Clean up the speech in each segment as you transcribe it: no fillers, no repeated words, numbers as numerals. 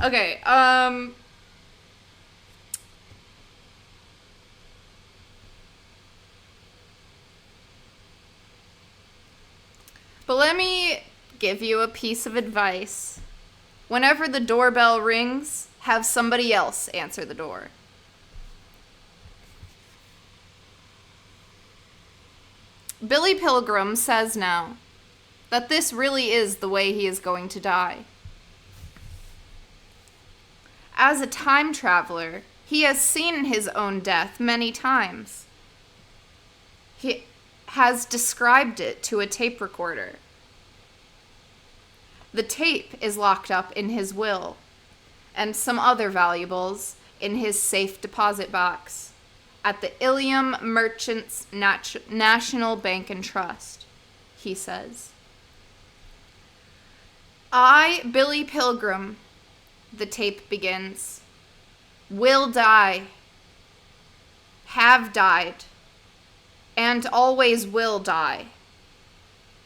Okay, but let me give you a piece of advice. Whenever the doorbell rings, have somebody else answer the door. Billy Pilgrim says now that this really is the way he is going to die. As a time traveler, he has seen his own death many times. He has described it to a tape recorder. The tape is locked up in his will, and some other valuables in his safe deposit box at the Ilium Merchants National Bank and Trust, he says. I, Billy Pilgrim, the tape begins, will die, have died, and always will die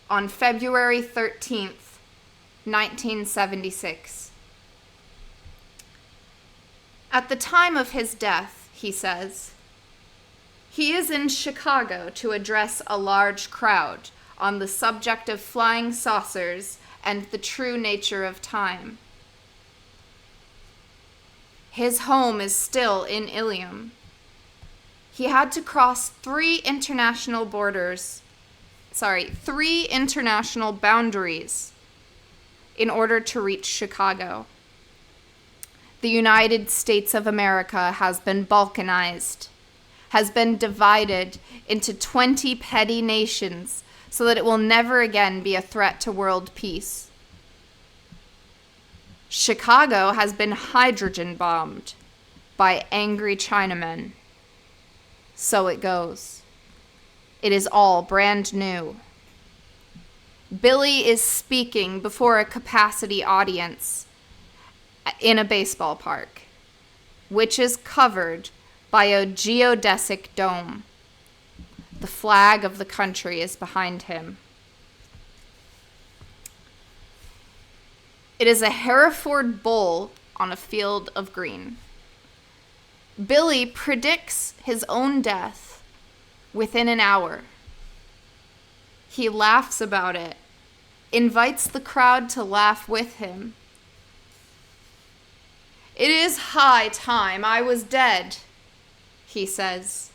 on February 13th, 1976. At the time of his death, he says, he is in Chicago to address a large crowd on the subject of flying saucers and the true nature of time. His home is still in Ilium. He had to cross three international boundaries in order to reach Chicago. The United States of America has been balkanized, has been divided into 20 petty nations so that it will never again be a threat to world peace. Chicago has been hydrogen bombed by angry Chinamen. So it goes. It is all brand new. Billy is speaking before a capacity audience in a baseball park, which is covered by a geodesic dome. The flag of the country is behind him. It is a Hereford bull on a field of green. Billy predicts his own death within an hour. He laughs about it, invites the crowd to laugh with him. It is high time I was dead, he says.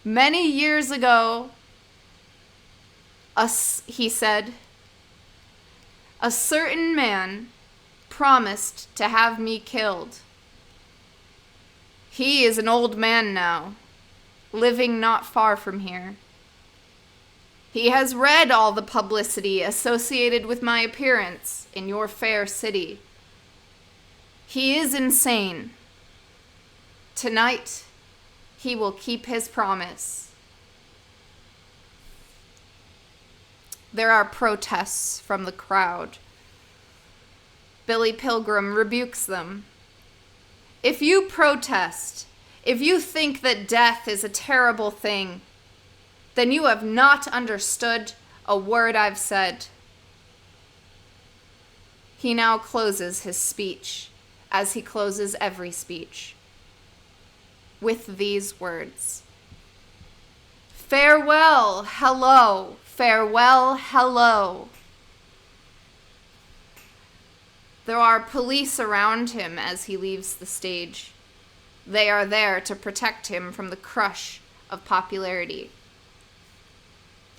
Many years ago, he said, a certain man promised to have me killed. He is an old man now, living not far from here. He has read all the publicity associated with my appearance in your fair city. He is insane. Tonight, he will keep his promise. There are protests from the crowd. Billy Pilgrim rebukes them. If you protest, if you think that death is a terrible thing, then you have not understood a word I've said. He now closes his speech, as he closes every speech, with these words. Farewell, hello, farewell, hello. There are police around him as he leaves the stage. They are there to protect him from the crush of popularity.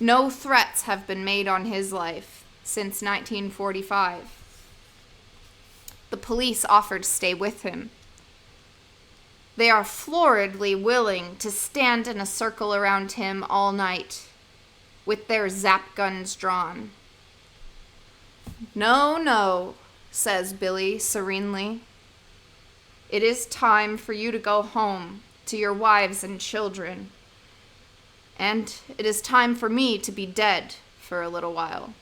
No threats have been made on his life since 1945. The police offered to stay with him. They are floridly willing to stand in a circle around him all night, with their zap guns drawn. No, no, says Billy serenely. It is time for you to go home to your wives and children. And it is time for me to be dead for a little while.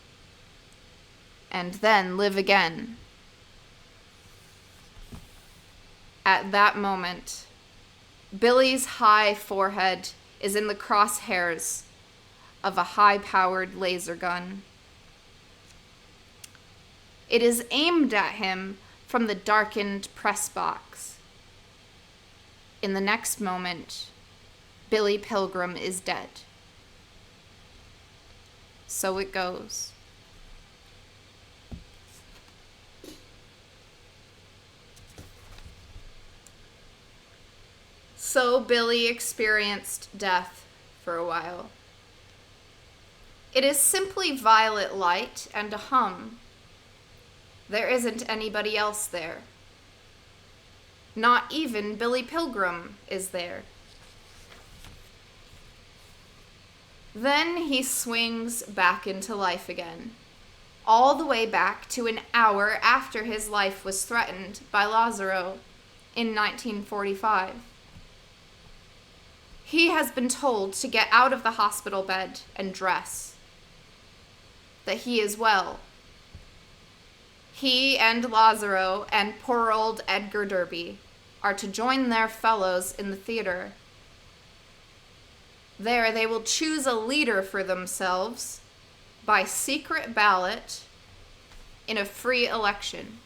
And then live again. At that moment, Billy's high forehead is in the crosshairs of a high-powered laser gun. It is aimed at him from the darkened press box. In the next moment, Billy Pilgrim is dead. So it goes. So Billy experienced death for a while. It is simply violet light and a hum. There isn't anybody else there. Not even Billy Pilgrim is there. Then he swings back into life again, all the way back to an hour after his life was threatened by Lazzaro in 1945. He has been told to get out of the hospital bed and dress, that he is well. He and Lazzaro and poor old Edgar Derby are to join their fellows in the theater. There they will choose a leader for themselves by secret ballot in a free election.